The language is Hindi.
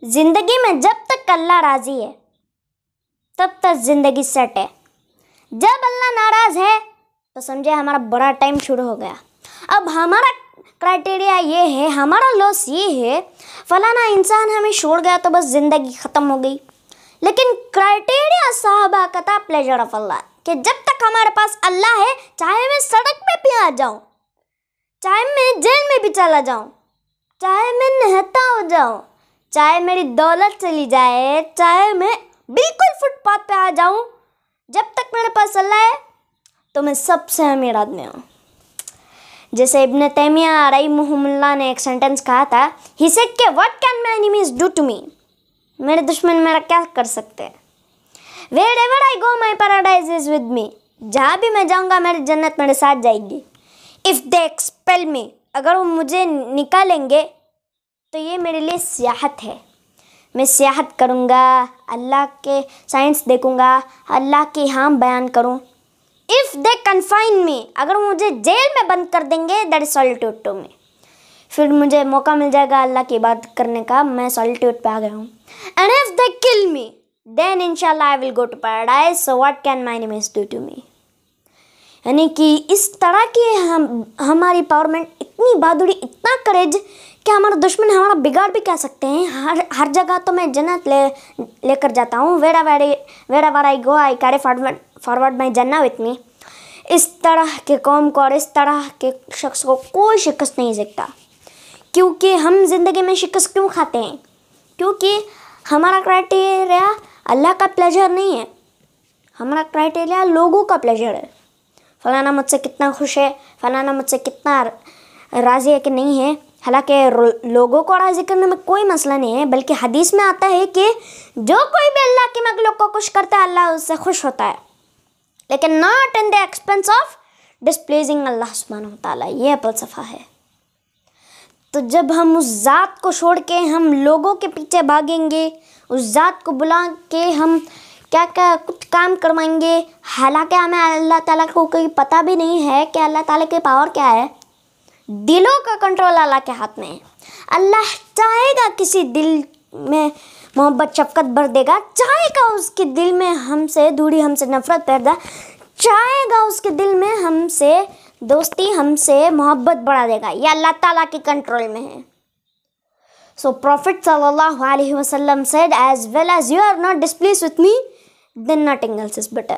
ज़िंदगी में जब तक अल्लाह राज़ी है तब तक ज़िंदगी सेट है। जब अल्लाह नाराज़ है तो समझे हमारा बड़ा टाइम शुरू हो गया। अब हमारा क्राइटेरिया ये है, हमारा लॉस ये है, फलाना इंसान हमें छोड़ गया तो बस ज़िंदगी ख़त्म हो गई। लेकिन क्राइटेरिया साहबा का था प्लेजर ऑफ अल्लाह, कि जब तक हमारे पास अल्लाह है, चाहे मैं सड़क पे भी आ जाऊँ, चाहे मैं जेल में भी चला जाऊँ, चाहे मैं नहता हो जाऊँ, चाहे मेरी दौलत चली जाए, चाहे मैं बिल्कुल फुटपाथ पे आ जाऊँ, जब तक मेरे पास अल्लाह है तो मैं सबसे अमीर आदमी हूँ। जैसे इब्न तैमिया रहमहुल्लाह ने एक सेंटेंस कहा था, ही सेड कि what can my enemies do to me, मेरे दुश्मन मेरा क्या कर सकते हैं। Wherever I go my paradise is with me, जहाँ भी मैं जाऊँगा मेरी जन्नत मेरे साथ जाएगी। इफ़ दे एक्सपेल मी, अगर वो मुझे निकालेंगे तो ये मेरे लिए सियाहत है। मैं सियाहत करूँगा, अल्लाह के साइंस देखूँगा, अल्लाह के यहाँ बयान करूँ। इफ़ दे कन्फाइन मी, अगर मुझे जेल में बंद कर देंगे, that is solitude to me, फिर मुझे मौका मिल जाएगा अल्लाह की इबादत करने का, मैं सॉलिट्यूड पे आ गया हूँ। And if they kill me then इंशाल्लाह I will go to paradise, so what can my enemies do to me. यानी कि इस तरह की हमारी पावरमेंट, इतनी बहादुरी, इतना करेज कि हमारा दुश्मन हमारा बिगाड़ भी कह सकते हैं। हर जगह तो मैं जन्नत लेकर जाता हूँ। Where I go I carry forward my जन्नत विथ मी। इस तरह के कौम को और इस तरह के शख्स को कोई शिकस्त नहीं सकता। क्योंकि हम ज़िंदगी में शिकस्त क्यों खाते हैं? क्योंकि हमारा क्राइटेरिया अल्लाह का प्लेजर नहीं है, हमारा क्राइटेरिया लोगों का प्लेजर है। फलाना मुझसे कितना खुश है, फलाना मुझसे कितना राज़ी है कि नहीं है। हालांकि लोगों को राज़ी करने में कोई मसला नहीं है, बल्कि हदीस में आता है कि जो कोई भी अल्लाह के मखलूक को खुश करता है अल्लाह उससे खुश होता है, लेकिन not in the expense of displeasing Allah सुब्हानहू व तआला। ये फलसफा है। तो जब हम उस ज़ात को छोड़ के हम लोगों के पीछे भागेंगे, उस ज़ात को बुला के हम क्या क्या कुछ काम करवाएंगे, हालांकि हमें अल्लाह ताला को कोई पता भी नहीं है कि अल्लाह ताला की पावर क्या है। दिलों का कंट्रोल अल्लाह के हाथ में है। अल्लाह चाहेगा किसी दिल में मोहब्बत शफकत भर देगा, चाहेगा उसके दिल में हमसे दूरी, हमसे नफरत पैदा, चाहेगा उसके दिल में हमसे दोस्ती, हमसे मोहब्बत बढ़ा देगा। ये अल्लाह ताला के कंट्रोल में है। So Prophet sallallahu alaihi wasallam said, as well as you are not displeased with me, then nothing else is better.